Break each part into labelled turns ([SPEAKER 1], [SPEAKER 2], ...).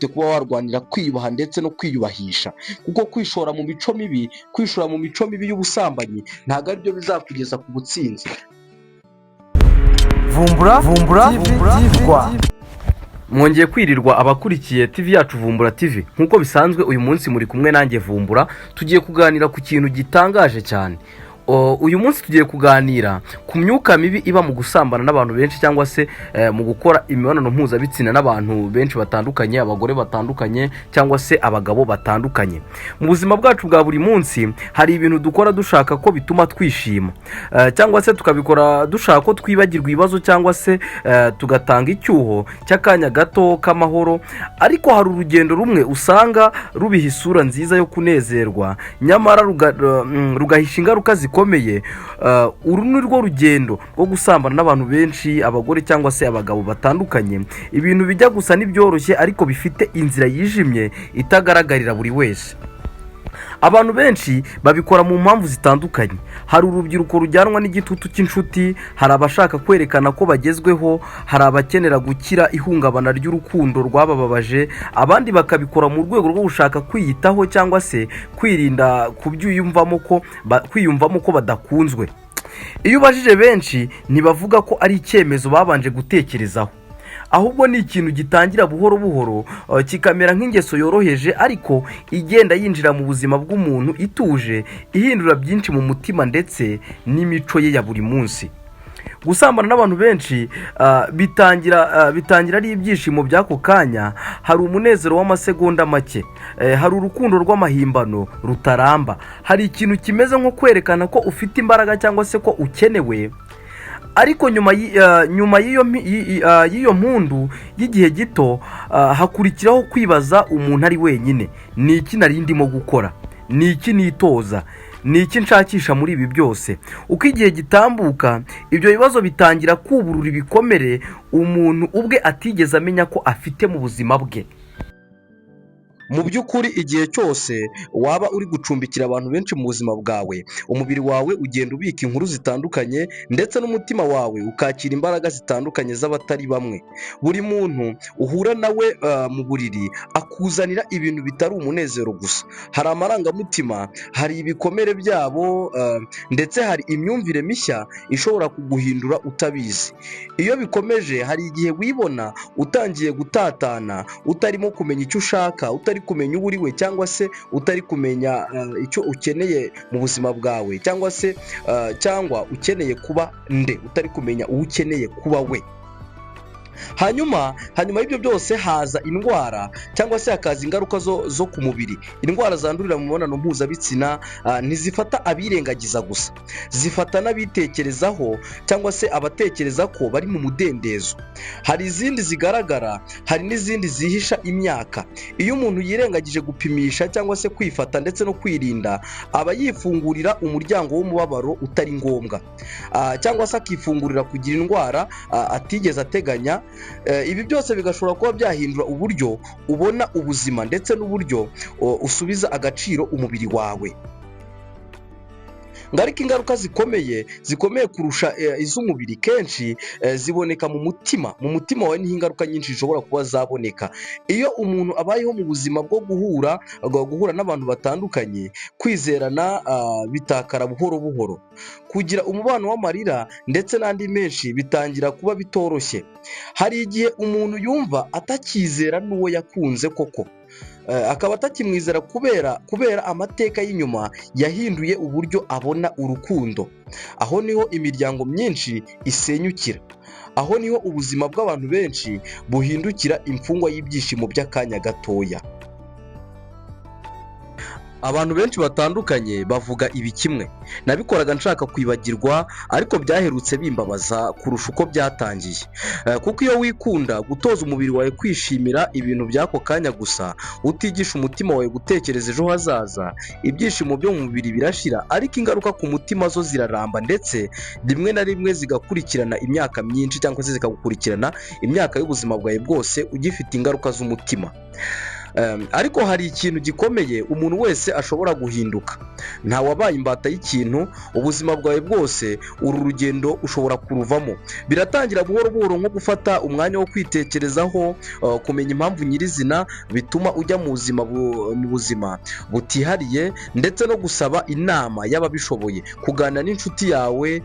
[SPEAKER 1] ufite kuba warwanira kwiyubaha ndetse no kwiyubahisha, kuko kwishora mu mico mibi y'ubusambanyi ntabwo aribyo bizakugeza ku butsinzi.
[SPEAKER 2] Vumbura TV Rwanda.
[SPEAKER 3] Mwongeye kwirirwa abakurikiye TV yacu Vumbura TV. Nkuko bisanzwe uyu munsi muri kumwe nanjye Vumbura, tugiye kuganira ku kintu gitangaje cyane. Uyu munsi tugiye kuganira ku myuka mibi iba mu gusambana n'abantu benshi cyangwa se mu gukora imibonano mpuzabitsina n'abantu benshi batandukanye, abagore batandukanye cyangwa se abagabo batandukanye. Mu buzima bwacu bwa buri munsi hari ibintu dukora dushaka ko bituma twishima, cyangwa se tukabikora dushaka ko twibagirwa ibibazo cyangwa se tugatanga icyuho cy'akanya gato k'amahoro, ariko hari urugendo rumwe usanga rubiha isura nziza yo kunezerwa, nyamara rugahisha ingaruka zikomeye. Uru ni rwo rugendo rwo gusambana n'abantu benshi, abagore cyangwa se abagabo batandukanye, ibintu bijya gusa n'ibyoroshye ariko bifite inzira yijimye itagaragarira buri wese. Abantu benshi babikora mu mpamvu zitandukanye. Hari urubyiruko rujyanwa n'igitutu cy'inshuti, hari abashaka kwerekana ko bagezweho, hari abakenera gukira ihungabana ry'urukundo rwabababaje, abandi bakabikora mu rwego rwo gushaka kwiyitaho cyangwa se kwirinda kwiyumvamo ko badakunzwe. Iyo ubajije benshi ntibavuga ko ari icyemezo babanje gutekerezaho, ahubwo ni ikintu gitangira buhoro buhoro kikamera nk'ingeso yoroheje ariko igenda yinjira mu buzima bw'umuntu ituje, ihindura byinshi mu mutima ndetse n'imico ye ya buri munsi. Gusambana n'abantu benshi bitangira ari ibyishimo by'ako kanya, hari umunezero w'amasegonda make, hari urukundo rw'amahimbano rutaramba, hari ikintu kimeze nko kwerekana ko ufite imbaraga cyangwa se ko ukenewe. Ariko nyuma y'iyo mpundu y'igihe gito hakurikiraho kwibaza umuntu ari wenyine, ni iki nari ndimo gukora, ni iki nitoza, ni iki nshakisha muri ibi byose. Uko igihe gitambuka ibyo bibazo bitangira kuburura ibikomere umuntu ubwe atigeze amenya ko afite mu buzima bwe.
[SPEAKER 1] Mu by'ukuri igihe cyose waba uri gucumbikira abantu benshi mu buzima bwawe, umubiri wawe ugenda ubika inkuru zitandukanye ndetse n'umutima wawe ukakira imbaraga zitandukanye z'abatari bamwe. Buri muntu uhura nawe mu buriri akuzanira ibintu bitari umunezero gusa. Hari amarangamutima, hari ibikomere byabo, ndetse hari imyumvire mishya ishobora kuguhindura utabizi. Iyo bikomeje hari igihe wibona utangiye gutatana, utarimo kumenya icyo ushaka, utari kumenya uwo uriwe cyangwa se utari kumenya icyo ukeneye mu buzima bwawe, cyangwa ukeneye kuba nde, utari kumenya uwo ukeneye kuba we. Hanyuma y'ibyo byose haza indwara cyangwa se hakaza ingaruka zo ku mubiri. Indwara zandurira mu mibonano mpuzabitsina ntizifata abirengagiza gusa, zifata n'abitekerezaho cyangwa se abatekereza ko bari mu mudendezo. Hari izindi zigaragara, hari n'izindi zihisha imyaka. Iyo umuntu yirengagije gupimisha cyangwa se kwifata ndetse no kwirinda, aba yifungurira umuryango w'umubabaro utari ngombwa, cyangwa se akifungurira kugira indwara atigeze ateganya. Ibi byose bigashobora kuba byahindura uburyo ubona ubuzima ndetse n'uburyo usubiza agaciro umubiri wawe. Ariko ingaruka zikomeye kurusha iz'umubiri kenshi ziboneka mu mutima. Mu mutima wawe niho ingaruka nyinshi zishobora kuba zaboneka. Iyo umuntu abayeho mu buzima bwo guhura n'abantu batandukanye, kwizerana bitakara buhoro buhoro, kugira umubano w'amarira ndetse n'andi menshi bitangira kuba bitoroshye. Hari igihe umuntu yumva atakizera n'uwo yakunze koko, akaba atakimwizera kubera amateka y'inyuma yahinduye uburyo abona urukundo. Aho niho imiryango myinshi isenyukira, aho niho ubuzima bw'abantu benshi buhindukira imfungwa y'ibyishimo by'akanya gatoya. Abantu benshi batandukanye bavuga ibi kimwe: nabikoraga nshaka kwibagirwa ariko byaherutse bimbabaza kurusha uko byatangiye. Kuko iyo wikunda gutoza umubiri wawe kwishimira ibintu by'ako kanya gusa, utigisha umutima wawe gutekereza ejo hazaza, ibyishimo byo mu mubiri birashira ariko ingaruka ku mutima zo ziraramba, ndetse rimwe na rimwe zigakurikirana imyaka myinshi cyangwa se zikagukurikirana imyaka y'ubuzima bwawe bwose ugifite ingaruka z'umutima. ariko hari ikintu gikomeye umuntu wese ashobora guhinduka. Nta wabaye imbata y'ikintu ubuzima bwawe bwose, uru rugendo ushobora kuruvamo. Biratangira buhoro buhoro, nko gufata umwanya wo kwitekerezaho, kumenya impamvu nyirizina bituma ujya mu buzima butihariye, ndetse no gusaba inama y'ababishoboye, kuganira n'inshuti yawe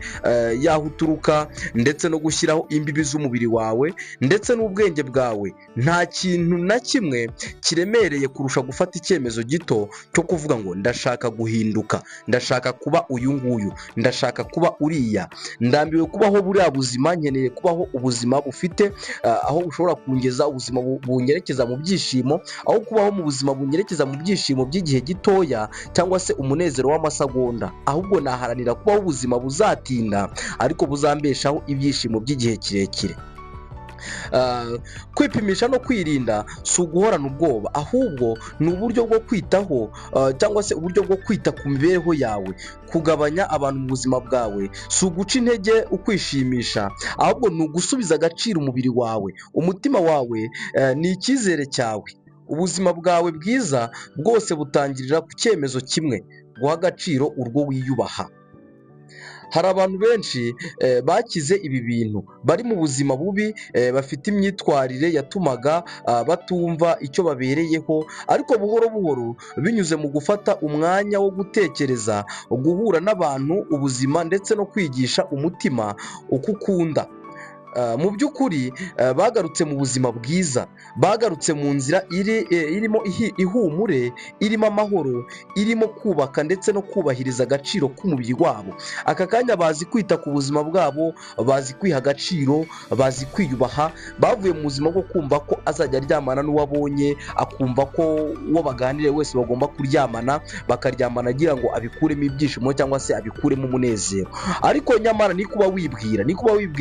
[SPEAKER 1] y'aho uturuka, ndetse no gushyiraho imbibi z'umubiri wawe ndetse n'ubwenge bwawe. Nta kintu na kimwe kiremereye kurusha gufata icyemezo gito cyo kuvuga ngo ndashaka guhinduka, ndashaka kuba uyu nguyu, ndashaka kuba uriya, ndambiwe kubaho buriya buzima, nkeneye kubaho ubuzima bufite aho bushobora kungeza, ubuzima bunyerekeza mu byishimo, aho kubaho mu buzima bunyerekeza mu byishimo by'igihe gitoya cyangwa se umunezero w'amasegonda. Ahubwo naharanira kubaho ubuzima buzatinda ariko buzambeshaho ibyishimo by'igihe kirekire. Kwipimisha no kwirinda si uguhorana ubwoba, ahubwo ni uburyo bwo kwitaho cyangwa se uburyo bwo kwita ku mibereho yawe. Kugabanya abantu mu buzima bwawe si uguca intege ukwishimisha, ahubwo ni ugusubiza agaciro umubiri wawe, umutima wawe ni icyizere cyawe. Ubuzima bwawe bwiza bwose butangirira ku cyemezo kimwe: guha agaciro urwo wiyubaha. Hari abantu benshi bakize ibi bintu, bari mu buzima bubi, bafite imyitwarire yatumaga batumva icyo babereyeho, ariko buhoro buhoro binyuze mu gufata umwanya wo gutekereza, guhura n'abantu, ubuzima ndetse no kwigisha umutima uko ukunda, mu by'ukuri bagarutse mu buzima bwiza, bagarutse mu nzira irimo ihumure, irimo amahoro, irimo kubaka ndetse no kubahiriza agaciro k'umubiri wabo. Aka kanya bazi kwita ku buzima bwabo, bazi kwiha agaciro, bazi kwiyubaha. Bavuye mu buzima bwo kumva ko azajya aryamana n'uwo abonye, akumva ko uwo baganiriye wese bagomba kuryamana, bakaryamana agira ngo abikuremo ibyishimo cyangwa se abikuremo umunezero. Ariko nyamara ni kuba wibwira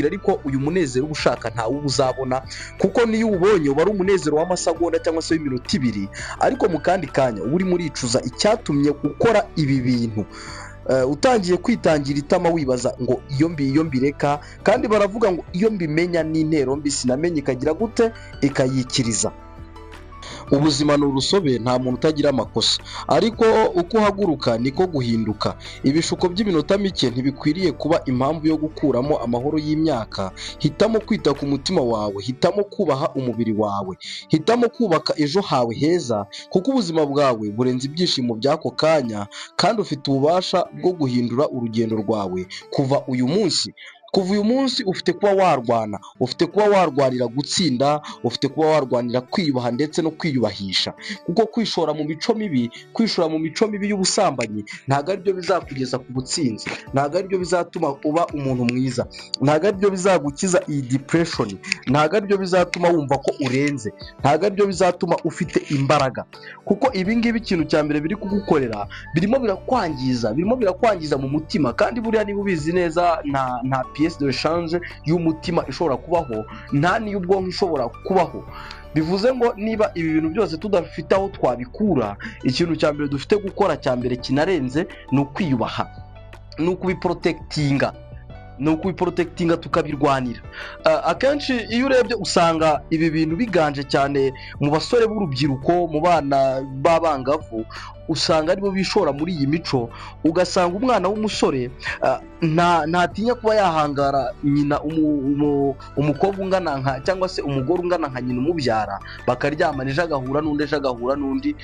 [SPEAKER 1] ariko uyu munezero uba ushaka ntawe uzabona, kuko niyo uwubonye uba ari umunezero w'amasegonda cyangwa se w'iminota ibiri, ariko mu kandi kanya uba urimo uricuza icyatumye ukora ibi bintu. Utangiye kwitangira itama wibaza ngo iyo mbireka, kandi baravuga ngo iyo mbimenya n'intero mbi sinamenye ikagira gute, ikayikiriza. Ubuzima ni urusobe, nta muntu utagira amakosa, ariko uko uhaguruka niko guhinduka. Ibishuko by'iminota mike ntibikwiriye kuba impamvu yo gukuramo amahoro y'imyaka. Hitamo kwita ku mutima wawe, hitamo kubaha umubiri wawe, hitamo kubaka ejo hawe heza, kuko ubuzima bwawe burenze ibyishimo by'ako kanya, kandi ufite ububasha bwo guhindura urugendo rwawe kuva uyu munsi. Ufite kuba warwana, ufite kuba warwanira gutsinda, ufite kuba warwanira kwiyubaha ndetse no kwiyubahisha, kuko kwishora mu mico mibi y'ubusambanyi ntabwo ari byo bizakugeza ku butsinzi, ntabwo ari byo bizatuma uba umuntu mwiza, ntabwo ari byo bizagukiza iyi depression, ntabwo ari byo bizatuma wumva ko urenze, ntabwo ari byo bizatuma ufite imbaraga, kuko ibi ngibi ikintu cya mbere biri kugukorera birimo birakwangiza mu mutima. Kandi buriya niba ubizi neza, nta pièce de change y'umutima ishobora kubaho, nta n'iy'ubwonko ishobora kubaho. Bivuze ngo niba ibi bintu byose tudafite aho twabikura, ikintu cya mbere dufite gukora cya mbere kinarenze ni ukwiyubaha, ni ukubiporotekitinga tukabirwanira. Akenshi iyo urebye usanga ibi bintu biganje cyane mu basore b'urubyiruko, mu bana b'abangavu, usanga aribo bishora muri iyi mico. Ugasanga umwana w'umusore ntatinya kuba yahangara nyina, umukobwa ungana nka cyangwa se umugore ungana nka nyina umubyara, bakaryamana, ejo agahura n'undi.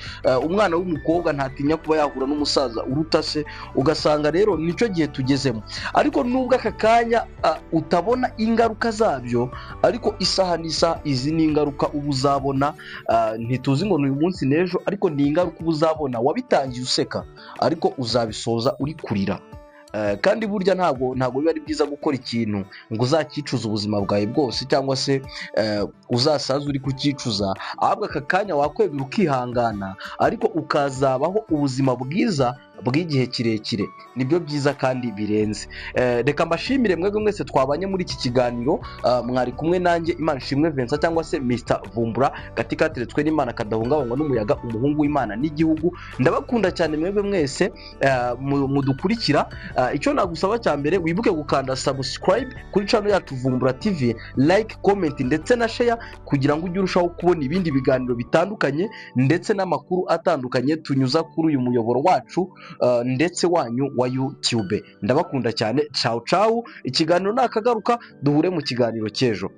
[SPEAKER 1] Umwana w'umukobwa ntatinya kuba yahura n'umusaza uruta se. Ugasanga rero nicyo gihe tugezemo, ariko nubwo aka kanya utabona ingaruka zabyo, ariko isaha n'isaha izi ni ingaruka uba uzabona. Ntituzi ngo ni uyu munsi n'ejo, ariko ni ingaruka uba uzabona. Wabitangiye useka ariko uzabisoza uri kurira. Kandi burya ntabwo biba ari byiza gukora ikintu ngo uzakicuza ubuzima bwawe bwose, cyangwa se uzasaza uri kukicuza. Ahubwo aka kanya wakwegura ukihangana, ariko ukazabaho ubuzima bwiza bw'igihe kirekire nibyo byiza kandi birenze. Reka mbashimire mwebwe mwese twabanye muri iki kiganiro, mwari kumwe nanjye Imanishimwe Vincent cyangwa se Mr Vumbura, gati kateretswe n'Imana kadahungabanywa n'umuyaga, umuhungu w'Imana n'igihugu. Ndabakunda cyane mwebwe mwese mudukurikira. Icyo nagusaba cya mbere, wibuke gukanda subscribe kuri channel yacu Vumbura TV, like, comment ndetse na share, kugira ngo ujye urushaho kubona ibindi biganiro bitandukanye ndetse n'amakuru atandukanye tunyuza kuri uyu muyoboro wacu ndetse wanyu wa YouTube. Ndabakunda cyane. Ciao ciao. Ikiganiro nakagaruka, duhure mu kiganiro cy'ejo.